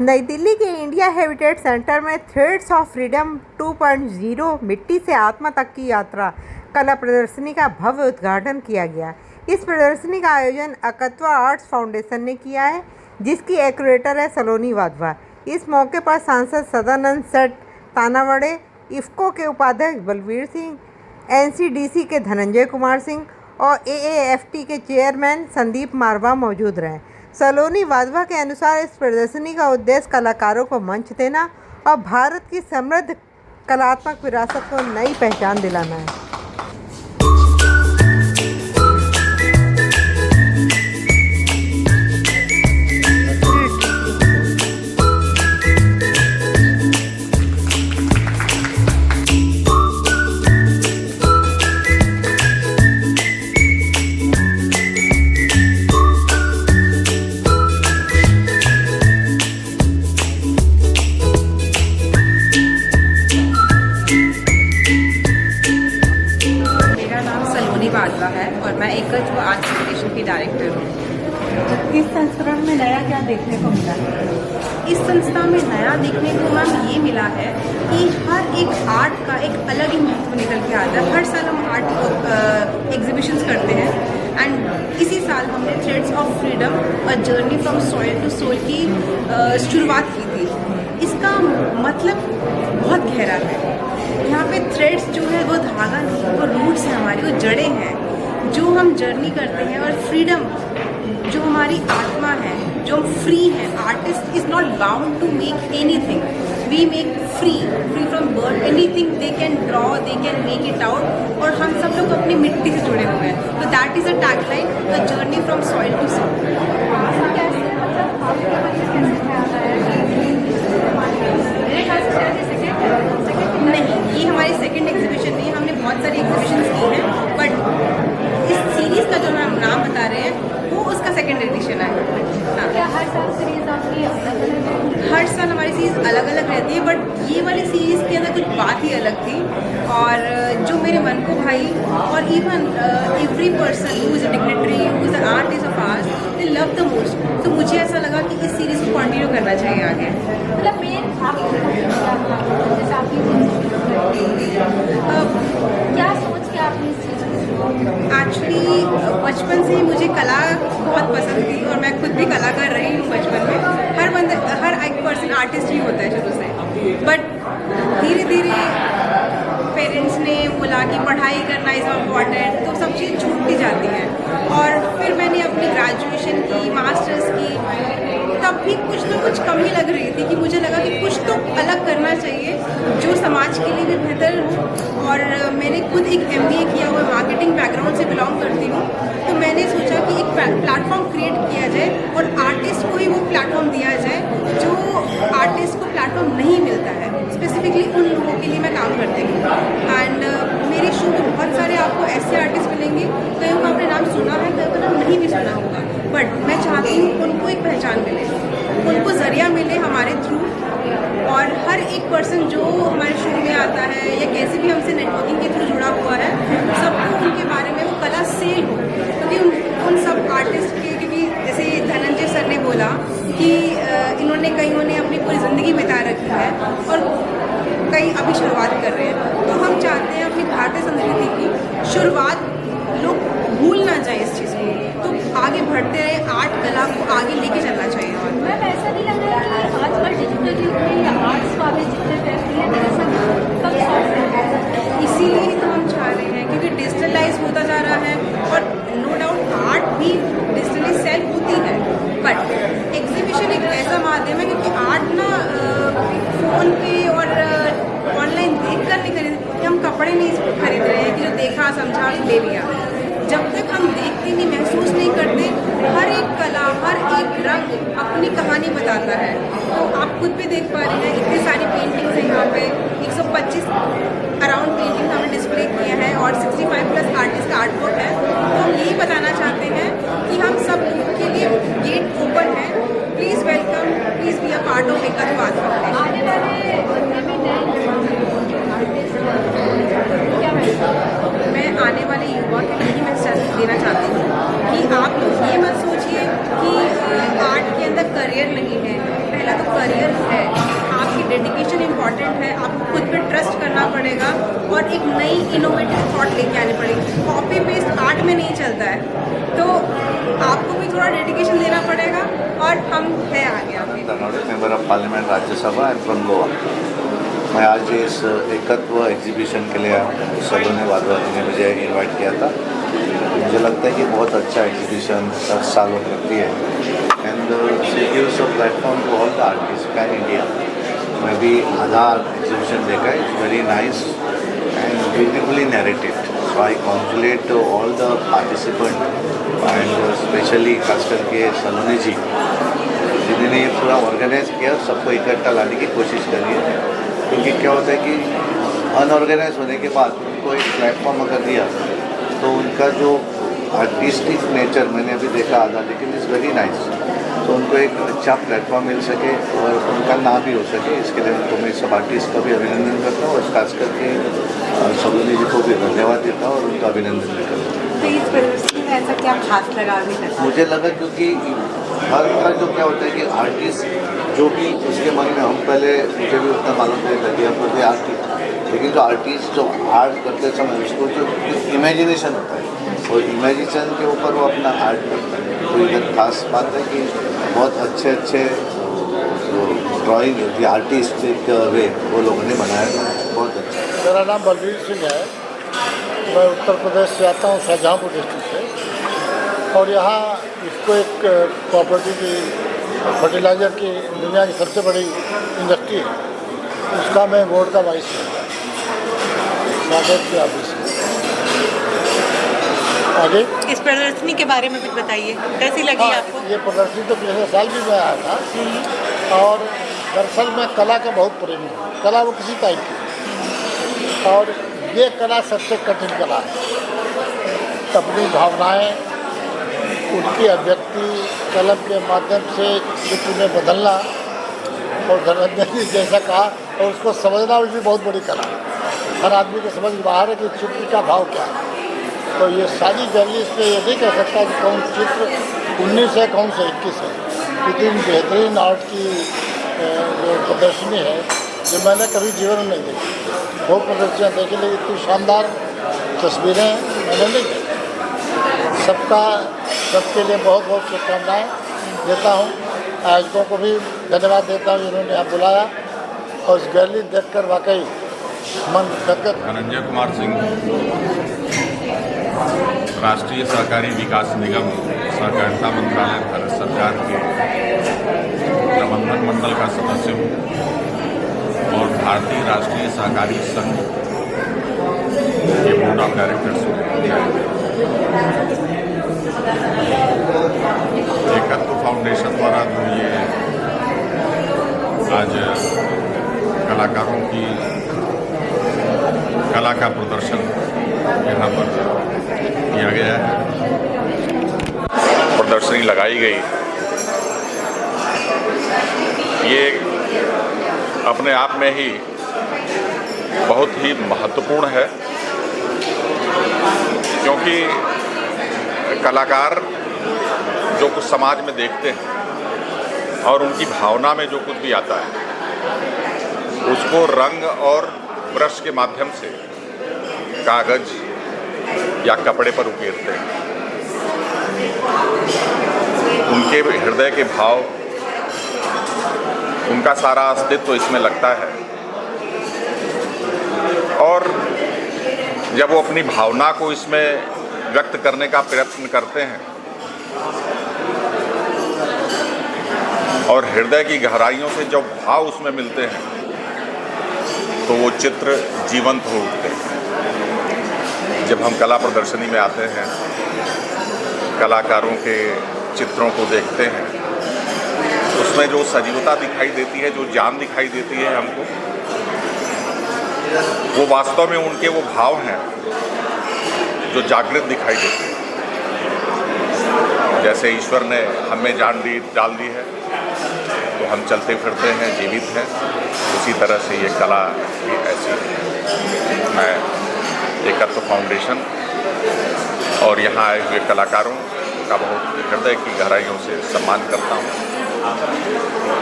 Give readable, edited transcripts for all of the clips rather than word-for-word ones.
नई दिल्ली के India heritage centre में थ्रेड्स ऑफ फ्रीडम 2.0 मिट्टी से आत्मा तक की यात्रा कला प्रदर्शनी का भव्य उद्घाटन किया गया। इस प्रदर्शनी का आयोजन अकत्वा आर्ट्स फाउंडेशन ने किया है, जिसकी क्यूरेटर है सलोनी वाधवा। इस मौके पर सांसद सदानंद सेठ तानावड़े, इफ्को के उपाध्यक्ष बलबीर सिंह, एनसीडीसी के धनंजय कुमार सिंह और एएएफटी के चेयरमैन संदीप मारवा मौजूद रहे। सलोनी वाधवा के अनुसार इस प्रदर्शनी का उद्देश्य कलाकारों को मंच देना और भारत की समृद्ध कलात्मक विरासत को नई पहचान दिलाना है। वाधवा है और मैं एकत्व आर्ट फाउंडेशन की डायरेक्टर हूँ। इस संस्करण में नया क्या देखने को मिला? इस संस्था में नया देखने को मैम ये मिला है कि हर एक आर्ट का एक अलग ही महत्व निकल के आता है। हर साल हम आर्ट एग्जीबिशंस करते हैं एंड इसी साल हमने threads of freedom a journey from soil to soul की शुरुआत की थी। इसका मतलब बहुत गहरा है। यहाँ पे थ्रेड्स जो है वो धागा नहीं, वो रूट्स हैं हमारी, वो जड़ें हैं जो हम जर्नी करते हैं। और फ्रीडम जो हमारी आत्मा है, जो हम फ्री हैं। Artist is not bound to make anything, we make free from birth anything they can draw, they can make it out. और हम सब लोग अपनी मिट्टी से जुड़े हुए हैं। तो that is a tagline, a journey from soil to soul. नहीं, ये हमारी सेकंड एग्जीबिशन नहीं है, हमने बहुत सारी एग्जीबिशंस की हैं, बट इस सीरीज़ का जो हम नाम बता रहे हैं वो उसका सेकंड एडिशन है। हाँ। क्या हर साल सीरीज आपकी हर साल हमारी सीरीज़ अलग अलग रहती है, बट ये वाली सीरीज़ के अंदर कुछ बात ही अलग थी और जो मेरे मन को भाई, और even every person who is a dignitary, who is a artist of arts, they love the most. तो मुझे ऐसा लगा कि इस सीरीज़ को कंटिन्यू करना चाहिए आगे। मतलब मेन क्या सोच के आपने इस चीज़ को? एक्चुअली बचपन से ही मुझे कला बहुत पसंद थी और मैं खुद भी कलाकार रही हूँ बचपन में। हर एक पर्सन आर्टिस्ट ही होता है शुरू से, बट धीरे धीरे पेरेंट्स ने बोला कि पढ़ाई करना इज़ इम्पॉर्टेंट, तो सब चीज़ छूटती जाती हैं। और फिर मैंने अपनी ग्रेजुएशन की, मास्टर्स की, तब भी कुछ ना कुछ कमी लग रही थी कि मुझे लगा कि कुछ तो अलग करना चाहिए जो समाज के लिए भी बेहतर हो। और मैंने खुद एक MBA किया हुआ, मार्केटिंग बैकग्राउंड से बिलोंग करती हूँ। तो मैंने सोचा कि एक प्लेटफॉर्म क्रिएट किया जाए और आर्टिस्ट को ही वो प्लेटफॉर्म दिया जाए जो आर्टिस्ट को प्लेटफॉर्म नहीं मिलता है। स्पेसिफिकली उन लोगों के लिए मैं काम करती हूँ। एंड मेरे शो में बहुत सारे आपको ऐसे आर्टिस्ट मिलेंगे, कहीं का आपने नाम सुना है, कहीं का नाम नहीं भी सुना होगा, बट मैं चाहती हूँ उनको एक पहचान मिले, उनको ज़रिया मिले हमारे थ्रू। और हर एक पर्सन जो हमारे शो में आता है या कैसे भी हमसे नेटवर्किंग के थ्रू जुड़ा हुआ है, सबको उनके बारे में वो कला सेल हो। क्योंकि उन सब आर्टिस्ट के, क्योंकि जैसे धनंजय सर ने बोला कि इन्होंने अपनी पूरी ज़िंदगी बिता रखी है और कई अभी शुरुआत कर रहे हैं। तो हम चाहते हैं अपनी भारतीय संस्कृति की शुरुआत लोग भूल ना जाए इस चीज़ को, तो आगे बढ़ते रहे, आर्ट कला को आगे लेके चलना चाहिए। और मैम ऐसा नहीं लग रहा है कि आजकल डिजिटल युग में या आर्ट्स वाले जितने फैक्ट्री है मेरे सब कम शॉर्ट है, इसीलिए ही तो हम चाह रहे हैं, क्योंकि डिजिटलाइज होता जा रहा है और नो डाउट आर्ट भी डिजिटली सेल होती है। बट एग्जीबिशन एक ऐसा माध्यम है, क्योंकि आर्ट ना फ़ोन पे और ऑनलाइन देख कर नहीं खरीद, हम कपड़े नहीं खरीद रहे हैं कि जो देखा समझा ले लिया। जब तक हम देखते नहीं, महसूस नहीं करते, हर एक कला, हर एक रंग अपनी कहानी बताता है। तो आप खुद भी देख पा रहे हैं, इतनी सारी पेंटिंग्स हैं यहाँ पे, 125 अराउंड पेंटिंग्स हमने डिस्प्ले किए हैं और 65+ आर्टिस्ट का आर्ट वर्क है। तो हम यही बताना चाहते हैं कि हम सब के लिए गेट ओपन है। Please welcome, please be a part of एकत्व आर्ट फाउंडेशन। आने वाले युवा के लिए ही मैसेज देना चाहती हूँ कि आप लोग ये मत सोचिए कि आर्ट के अंदर करियर नहीं है। पहला तो करियर है, आपकी डेडिकेशन इम्पॉर्टेंट है, आपको खुद पे ट्रस्ट करना पड़ेगा और एक नई इनोवेटिव थॉट लेके आनी पड़ेगी। कॉपी पेस्ट आर्ट में नहीं चलता है, तो आपको भी थोड़ा डेडिकेशन देना पड़ेगा और हम हैं आगे आपके। Member of parliament Rajya Sabha and from Goa. मैं आज इस एकत्व एग्जीबिशन के लिए सलोनी वाधवानी ने मुझे इनवाइट किया था। मुझे लगता है कि बहुत अच्छा एग्जीबिशन 10 सालों करती है and she gives a platform to all the artist pan India. मैं भी आधा एग्जीबिशन देखा है, it's very nice and beautifully narrated. So I congratulate all the participant and specially खास करके सलोनी जी जिन्होंने ये पूरा ऑर्गेनाइज किया, सबको इकट्ठा लाने की कोशिश करी है। क्योंकि क्या होता है कि अनऑर्गेनाइज होने के बाद उनको एक प्लेटफॉर्म अगर दिया तो उनका जो आर्टिस्टिक नेचर मैंने अभी देखा आधा, लेकिन इज़ वेरी नाइस, तो उनको एक अच्छा प्लेटफॉर्म मिल सके और उनका नाम भी हो सके। इसके लिए उनको मैं सब आर्टिस्ट का भी अभिनंदन करता हूँ और खास करके सलोनी जी को भी धन्यवाद देता हूँ और उनका अभिनंदन भी करता हूँ। तो इस प्रदर्शनी में ऐसा क्या खास लगा अभी तक? मुझे लगा क्योंकि हर का जो क्या होता है कि आर्टिस्ट जो भी उसके मन में, हम पहले मुझे भी उतना मालूम नहीं था कि हम बोलते आर्टिस्ट, लेकिन जो आर्टिस्ट जो आर्ट करते समय उसको जो इमेजिनेशन होता है और इमेजिनेशन के ऊपर वो अपना आर्ट करता है। तो ये खास बात है कि बहुत अच्छे अच्छे ड्राइंग जो आर्टिस्टिक वे वो लोगों ने बनाया था, बहुत अच्छा। मेरा नाम बलवीर सिंह है। मैं उत्तर प्रदेश से आता हूँ, शाहजहाँपुर डिस्ट्रिक्ट से, और यहाँ इसको एक कोऑपरेटिव की फर्टिलाइज़र की दुनिया की सबसे बड़ी इंडस्ट्री है, उसका मैं बोर्ड का वाइस स्वागत के ऑफिस में। आगे इस प्रदर्शनी के बारे में कुछ बताइए, कैसी लगी आपको? ये प्रदर्शनी तो पिछले साल भी मैं आया था और दरअसल मैं कला का बहुत प्रेमी हूँ। कला वो किसी टाइप की, और ये कला सबसे कठिन कला है। अपनी भावनाएं, उनकी अभिव्यक्ति कलम के माध्यम से चित्र में बदलना, और धनंजय जी जैसा कहा, और उसको समझना भी बहुत बड़ी कला है। हर आदमी को समझ बाहर है कि चित्र का भाव क्या है। तो ये सारी गैलरी इसमें ये नहीं कह सकता कि कौन चित्र 19 है कौन सा 21 है। इतनी बेहतरीन आर्ट की जो प्रदर्शनी है जो मैंने कभी जीवन में नहीं देखी। बहुत प्रदर्शनियाँ देखी लेकिन इतनी शानदार तस्वीरें मैंने नहीं देखी। सबके लिए बहुत बहुत शुभकामनाएँ देता हूँ। आयोजकों को भी धन्यवाद देता हूँ जिन्होंने यहाँ बुलाया, और इस गैलरी देखकर वाकई मन गदगद। धनंजय कुमार सिंह, राष्ट्रीय सहकारी विकास निगम सहकारिता मंत्रालय भारत सरकार के प्रबंधन मंडल का सदस्य हूँ और भारतीय राष्ट्रीय सहकारी संघ के बोर्ड ऑफ डायरेक्टर्स हूँ। एकत्व फाउंडेशन द्वारा तो ये आज कलाकारों की कला का प्रदर्शन यहाँ पर किया गया है, प्रदर्शनी लगाई गई। ये अपने आप में ही बहुत ही महत्वपूर्ण है, क्योंकि कलाकार जो कुछ समाज में देखते हैं और उनकी भावना में जो कुछ भी आता है उसको रंग और ब्रश के माध्यम से कागज या कपड़े पर उकेरते हैं। उनके हृदय के भाव, उनका सारा अस्तित्व इसमें लगता है, और जब वो अपनी भावना को इसमें व्यक्त करने का प्रयत्न करते हैं और हृदय की गहराइयों से जब भाव उसमें मिलते हैं तो वो चित्र जीवंत हो उठते हैं। जब हम कला प्रदर्शनी में आते हैं, कलाकारों के चित्रों को देखते हैं, उसमें जो सजीवता दिखाई देती है, जो जान दिखाई देती है हमको, वो वास्तव में उनके वो भाव हैं जो जागृत दिखाई देते हैं। जैसे ईश्वर ने हमें जान डाल दी है तो हम चलते फिरते हैं, जीवित हैं, उसी तरह से ये कला भी ऐसी है। मैं एकत्व फाउंडेशन और यहाँ आए हुए कलाकारों का बहुत हृदय की गहराइयों से सम्मान करता हूँ।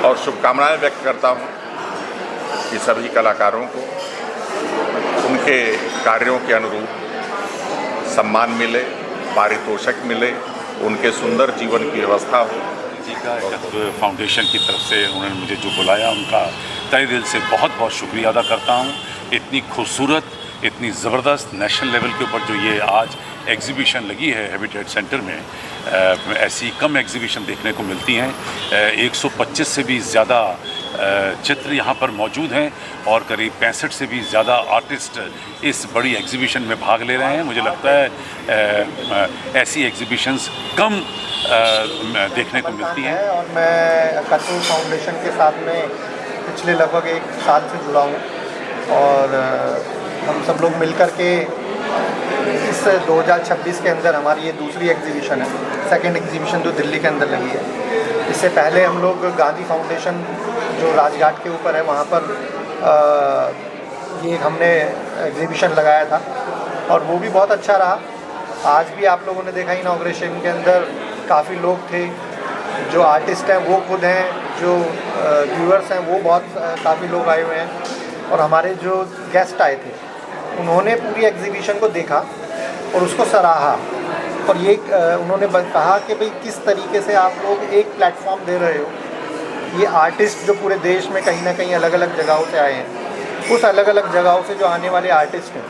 और शुभकामनाएं व्यक्त करता हूं कि सभी कलाकारों को उनके कार्यों के अनुरूप सम्मान मिले, पारितोषिक मिले, उनके सुंदर जीवन की व्यवस्था हो। जी का फाउंडेशन की तरफ से उन्होंने मुझे जो बुलाया, उनका तहे दिल से बहुत बहुत शुक्रिया अदा करता हूँ। इतनी खूबसूरत, इतनी ज़बरदस्त नेशनल लेवल के ऊपर जो ये आज एग्ज़िबिशन लगी है हैबिटेट सेंटर में, ऐसी कम एग्ज़िबिशन देखने को मिलती हैं। 125 से भी ज़्यादा चित्र यहाँ पर मौजूद हैं और करीब 65 से भी ज़्यादा आर्टिस्ट इस बड़ी एग्ज़िबिशन में भाग ले रहे हैं। मुझे लगता है ऐसी एग्ज़िबिशंस कम देखने को मिलती हैं। और मैं कतू फाउंडेशन के साथ में पिछले लगभग 1 साल से जुड़ा हूँ और हम सब लोग मिलकर के इस 2026 के अंदर हमारी ये दूसरी एग्जीबिशन है, सेकंड एग्जीबिशन जो दिल्ली के अंदर लगी है। इससे पहले हम लोग गांधी फाउंडेशन जो राजघाट के ऊपर है वहाँ पर ये हमने एग्जीबिशन लगाया था और वो भी बहुत अच्छा रहा। आज भी आप लोगों ने देखा इनॉग्रेशन के अंदर काफ़ी लोग थे, जो आर्टिस्ट हैं वो खुद हैं, जो व्यूअर्स हैं वो बहुत काफ़ी लोग आए हुए हैं और हमारे जो गेस्ट आए थे उन्होंने पूरी एग्जीबिशन को देखा और उसको सराहा और ये उन्होंने कहा कि भाई किस तरीके से आप लोग एक प्लेटफॉर्म दे रहे हो। ये आर्टिस्ट जो पूरे देश में कहीं ना कहीं अलग अलग जगहों से आए हैं, उस अलग अलग जगहों से जो आने वाले आर्टिस्ट हैं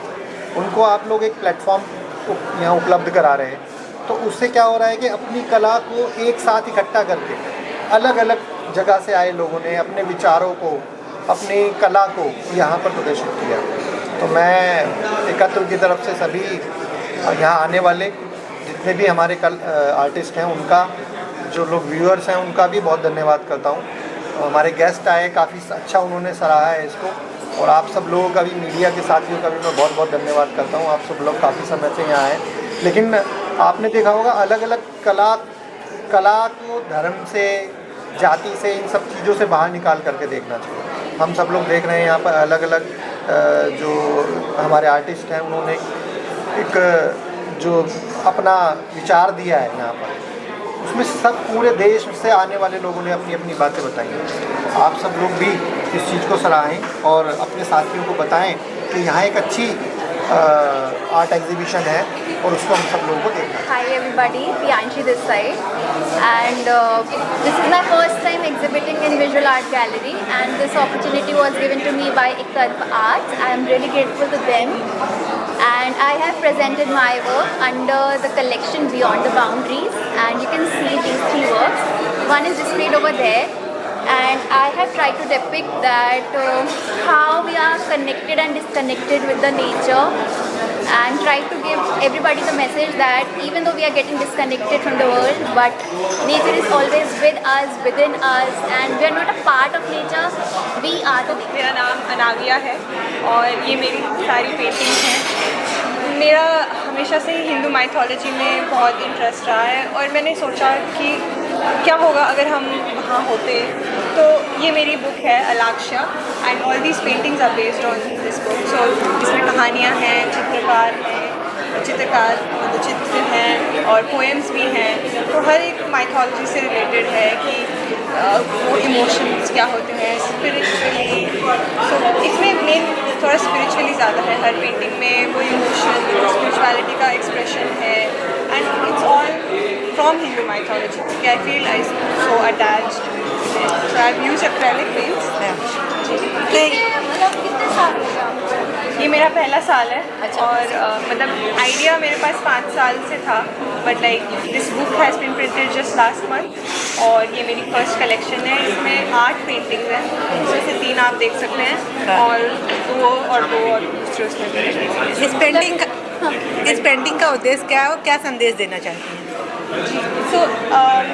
उनको आप लोग एक प्लेटफॉर्म यहाँ उपलब्ध करा रहे हैं। तो उससे क्या हो रहा है कि अपनी कला को एक साथ इकट्ठा करके अलग अलग जगह से आए लोगों ने अपने विचारों को, अपनी कला को यहाँ पर प्रदर्शित किया। तो मैं एकत्र की तरफ से सभी यहाँ आने वाले जितने भी हमारे आर्टिस्ट हैं उनका, जो लोग व्यूअर्स हैं उनका भी बहुत धन्यवाद करता हूँ। हमारे गेस्ट आए, काफ़ी अच्छा उन्होंने सराहा है इसको और आप सब लोगों का भी, मीडिया के साथियों का भी मैं बहुत बहुत धन्यवाद करता हूँ। आप सब लोग काफ़ी समय से यहाँ आए, लेकिन आपने देखा होगा अलग अलग कला को धर्म से, जाति से, इन सब चीज़ों से बाहर निकाल करके देखना चाहिए। हम सब लोग देख रहे हैं यहाँ पर अलग अलग जो हमारे आर्टिस्ट हैं उन्होंने एक जो अपना विचार दिया है यहाँ पर, उसमें सब पूरे देश से आने वाले लोगों ने अपनी अपनी बातें बताई हैं। आप सब लोग भी इस चीज़ को सराहें और अपने साथियों को बताएं कि यहाँ एक अच्छी आर्ट एग्जीबिशन है और उसको हम सब लोगों को देखना है। Hi everybody, Priyanshi this side, and this is my first time exhibiting in Visual Art Gallery, and this opportunity was given to me by Iktarf Arts. I am really grateful to them, and I have presented my work under the collection Beyond the Boundaries, and you can see these 3 works. One is displayed over there, and I have tried to depict that how we are connected and disconnected with the nature, and try to give everybody the message that even though we are getting disconnected from the world, but nature is always with us, within us, and we are not a part of nature, we are the nature. मेरा नाम अनाविया है और ये मेरी सारी paintings हैं। मेरा हमेशा से ही हिंदू माइथोलॉजी में बहुत इंटरेस्ट रहा है और मैंने सोचा कि क्या होगा अगर हम वहाँ होते। तो ये मेरी बुक है Alakshya, and all these paintings are based on this book. So इसमें कहानियाँ हैं, चित्रकार चित्र हैं और पोएम्स भी हैं। तो हर एक माइथोलॉजी से रिलेटेड है कि वो इमोशंस क्या होते हैं स्पिरिचुअली। तो इसमें मेन थोड़ा स्पिरिचुअली ज़्यादा है हर पेंटिंग में, वो इमोशन स्पिरिचुअलिटी का एक्सप्रेशन है, and it's all from Hindu mythology. I feel I so attached, so I have used acrylic paints. मतलब कितने साल हो गए? ये मेरा पहला साल है। अच्छा। और मतलब आइडिया मेरे पास 5 साल से था, but like this book has been printed just last month और ये मेरी फर्स्ट कलेक्शन है। इसमें 8 पेंटिंग्स हैं, उसमें से 3 आप देख सकते हैं और 2 और दूसरे उसमें। इस पेंटिंग का उद्देश्य क्या है और क्या संदेश देना चाहती हैं? सो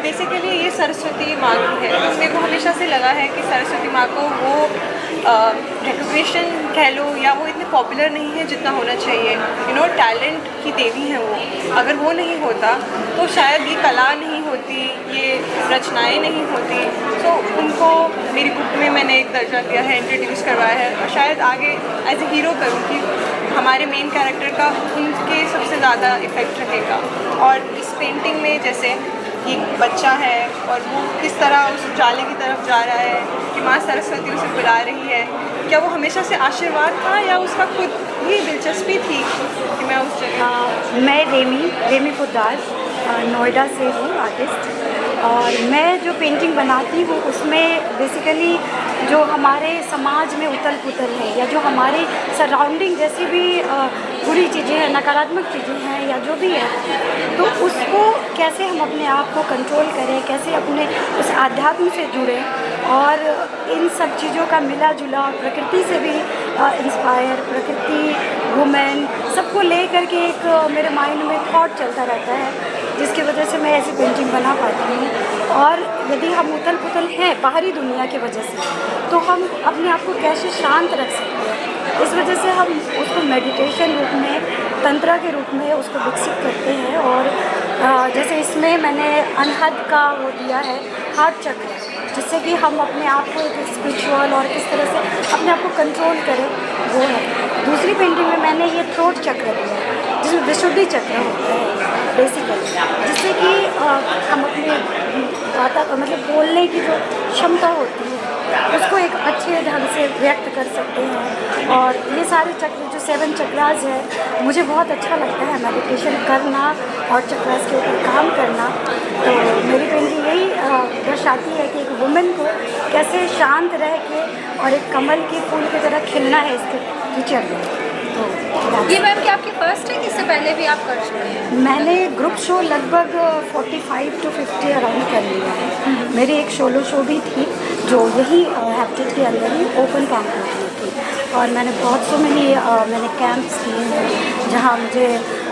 बेसिकली ये सरस्वती माँ की है। मेरे को हमेशा से लगा है कि सरस्वती माँ को वो रिकग्निशन कह लो या वो इतने पॉपुलर नहीं है जितना होना चाहिए। यू नो, टैलेंट की देवी है वो। अगर वो नहीं होता तो शायद ये कला नहीं होती, ये रचनाएं नहीं होती। तो उनको मेरी बुक में मैंने एक दर्जा दिया है, इंट्रोड्यूस करवाया है और शायद आगे एज ए हीरो करूँ कि हमारे मेन कैरेक्टर का उनके सबसे ज़्यादा इफ़ेक्ट रहेगा। और इस पेंटिंग में जैसे कि एक बच्चा है और वो किस तरह उस उजाले की तरफ जा रहा है, कि माँ सरस्वती उसे बुला रही है। क्या वो हमेशा से आशीर्वाद था या उसका खुद ही दिलचस्पी थी कि मैं उस जगह। मैं रेमी पोद्दार नोएडा से हूँ, आर्टिस्ट। और मैं जो पेंटिंग बनाती हूँ उसमें बेसिकली जो हमारे समाज में उथल पुथल है या जो हमारे सराउंडिंग जैसी भी बुरी चीज़ें हैं, नकारात्मक चीज़ें हैं या जो भी है, तो उसको कैसे हम अपने आप को कंट्रोल करें, कैसे अपने उस आध्यात्म से जुड़ें और इन सब चीज़ों का मिला जुला प्रकृति से भी इंस्पायर, प्रकृति, वुमेन, सबको ले करके एक मेरे माइंड में थॉट चलता रहता है, जिसकी वजह से मैं ऐसी पेंटिंग बना पाती हूँ। और यदि हम उथल पुथल हैं बाहरी दुनिया की वजह से, तो हम अपने आप को कैसे शांत रख सकते हैं। इस वजह से हम उसको मेडिटेशन रूप में, तंत्र के रूप में उसको विकसित करते हैं। और जैसे इसमें मैंने अनहद का वो दिया है, हार्ट चक्र, जिससे कि हम अपने आप को एक स्पिरिचुअल और किस तरह से अपने आप को कंट्रोल करें, वो है। दूसरी पेंटिंग में मैंने ये थ्रोट चक्र दिया है, जिसमें विशुद्धि चक्र होता है बेसिकली, जिससे कि हम अपने मतलब बोलने की जो क्षमता होती है उसको एक अच्छे ढंग से व्यक्त कर सकते हैं। और ये सारे चक्र जो 7 चक्रास है, मुझे बहुत अच्छा लगता है मेडिटेशन करना और चक्रास के ऊपर काम करना। तो मेरी पेंटिंग यही दर्शाती है कि एक वुमेन को कैसे शांत रह के और एक कमल के फूल की तरह खिलना है इसके कीचड़ में। तो ये मैम क्या आपकी फर्स्ट है कि इससे पहले भी आप कर चुके हैं? मैंने ग्रुप शो लगभग 45 to 50 अराउंड कर लिया है। मेरी एक सोलो शो भी थी जो यही हैबिटेट के अंदर ही ओपन कैंप होती थी। और मैंने बहुत मैंने कैंप्स किए हैं जहाँ मुझे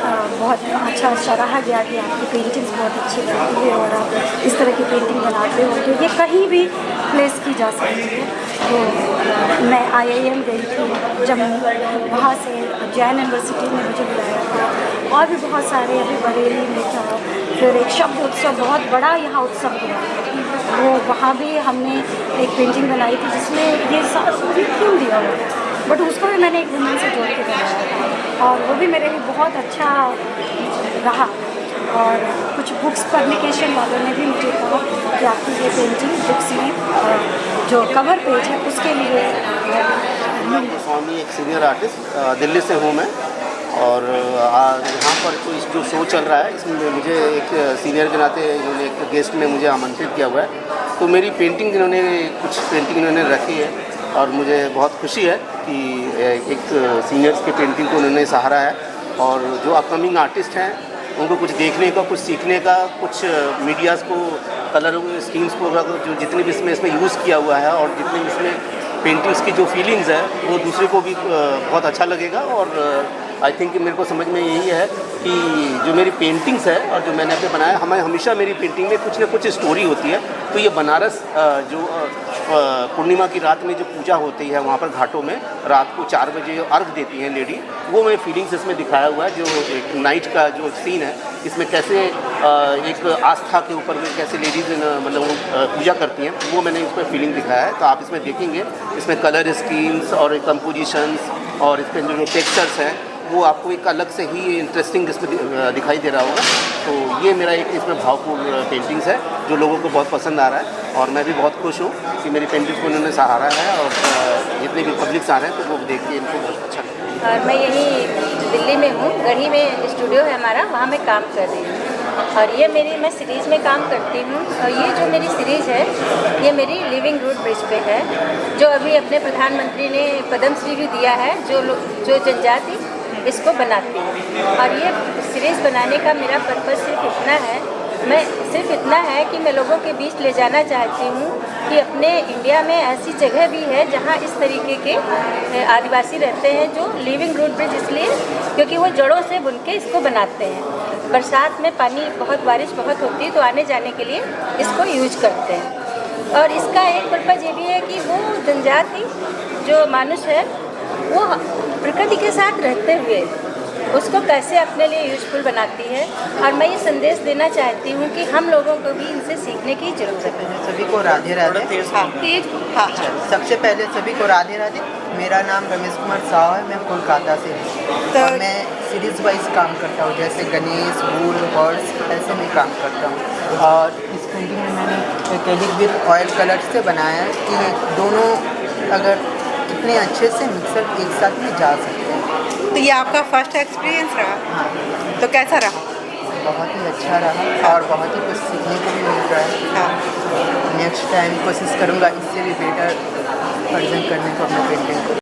बहुत अच्छा सराहा गया कि आपकी पेंटिंग्स बहुत अच्छी बनती है और आप इस तरह की पेंटिंग बनाते हो, तो ये कहीं भी प्लेस की जा सकती है। तो मैं IIM गई थी जम्मू, वहाँ से जैन यूनिवर्सिटी ने मुझे बुलाया था, और भी बहुत सारे, अभी बरेली में था। फिर एक शब्द उत्सव, बहुत बड़ा यहाँ उत्सव हुआ, वो वहाँ भी हमने एक पेंटिंग बनाई थी जिसमें ये सारी थीम दिया हुआ था, बट उसको भी मैंने एक वुमेन से जोड़ के बनाया था और वो भी मेरे लिए बहुत अच्छा रहा। और कुछ बुक्स पब्लिकेशन वालों ने भी मुझे कहा कि आपकी ये पेंटिंग बुक्स में जो कवर पेज है उसके लिए। स्वामी एक सीनियर आर्टिस्ट, दिल्ली से हूँ मैं, और यहाँ पर जो शो चल रहा है इसमें मुझे एक सीनियर के नाते इन्होंने एक गेस्ट में मुझे आमंत्रित किया हुआ है। तो मेरी पेंटिंग कुछ पेंटिंग इन्होंने रखी है और मुझे बहुत खुशी है कि एक सीनियर्स के पेंटिंग को उन्होंने सहारा है। और जो अपकमिंग आर्टिस्ट हैं उनको कुछ देखने का, कुछ सीखने का, कुछ मीडियाज़ को, कलर स्कीम्स को जो जितने भी इसमें यूज़ किया हुआ है और जितने भी इसमें पेंटिंग्स की जो फीलिंग्स है वो दूसरे को भी बहुत अच्छा लगेगा। और आई थिंक मेरे को समझ में यही है कि जो मेरी पेंटिंग्स है और जो मैंने अपने बनाया, हमेशा मेरी पेंटिंग में कुछ ना कुछ स्टोरी होती है। तो ये बनारस जो पूर्णिमा की रात में जो पूजा होती है वहाँ पर घाटों में रात को 4 बजे अर्घ देती हैं लेडी, वो मैं फीलिंग्स इसमें दिखाया हुआ है। जो एक नाइट का जो सीन है इसमें कैसे एक आस्था के ऊपर में कैसे लेडीज़ मतलब पूजा करती हैं, वो मैंने इसमें फीलिंग दिखाया है। तो आप इसमें देखेंगे, इसमें कलर स्कीम्स और कंपोजिशंस और इसके जो टेक्सचर्स हैं वो आपको एक अलग से ही इंटरेस्टिंग इसमें दिखाई दे रहा होगा। तो ये मेरा एक इसमें भावपूर्ण पेंटिंग्स है जो लोगों को बहुत पसंद आ रहा है और मैं भी बहुत खुश हूँ कि मेरी पेंटिंग्स को उन्होंने सहारा है और जितने भी पब्लिक्स आ रहे हैं तो वो देख के इनको बहुत अच्छा लगता है। और मैं यहीं दिल्ली में हूँ, गढ़ी में स्टूडियो है हमारा, वहाँ मैं काम कर रही हूँ। और ये मैं सीरीज़ में काम करती हूँ। और ये जो मेरी सीरीज़ है ये मेरी लिविंग रूट ब्रिज पे है, जो अभी अपने प्रधानमंत्री ने पद्मश्री भी दिया है, जो जनजाति इसको बनाती है। और ये सीरीज़ बनाने का मेरा पर्पज़ सिर्फ इतना है कि मैं लोगों के बीच ले जाना चाहती हूँ कि अपने इंडिया में ऐसी जगह भी है जहाँ इस तरीके के आदिवासी रहते हैं, जो लिविंग रूट ब्रिज इसलिए क्योंकि वो जड़ों से बुन के इसको बनाते हैं। बरसात में बारिश बहुत होती है तो आने जाने के लिए इसको यूज करते हैं। और इसका एक पर्पज़ ये भी है कि वो जनजाति जो मनुष्य है वो प्रकृति के साथ रहते हुए उसको कैसे अपने लिए यूजफुल बनाती है। और मैं ये संदेश देना चाहती हूँ कि हम लोगों को भी इनसे सीखने की ज़रूरत है। सभी को राधे राधे। हाँ, सबसे पहले सभी को राधे राधे। मेरा नाम रमेश कुमार साव है, मैं कोलकाता से हूँ और मैं सीरीज़ वाइज काम करता हूँ, जैसे गणेश, बुल, हॉर्स, ऐसे में काम करता हूँ। और इस पेंटिंग में मैंने एक्रेलिक विद ऑयल कलर से बनाया है कि दोनों अगर कितने अच्छे से मिक्सर एक साथ में जा सकते हैं। तो ये आपका फर्स्ट एक्सपीरियंस रहा? हाँ, तो कैसा रहा? बहुत ही अच्छा रहा और बहुत ही कुछ सीखने को भी मिल रहा है। हाँ। नेक्स्ट टाइम कोशिश करूँगा इससे भी बेटर वर्जन करने को अपने पेंटिंग को।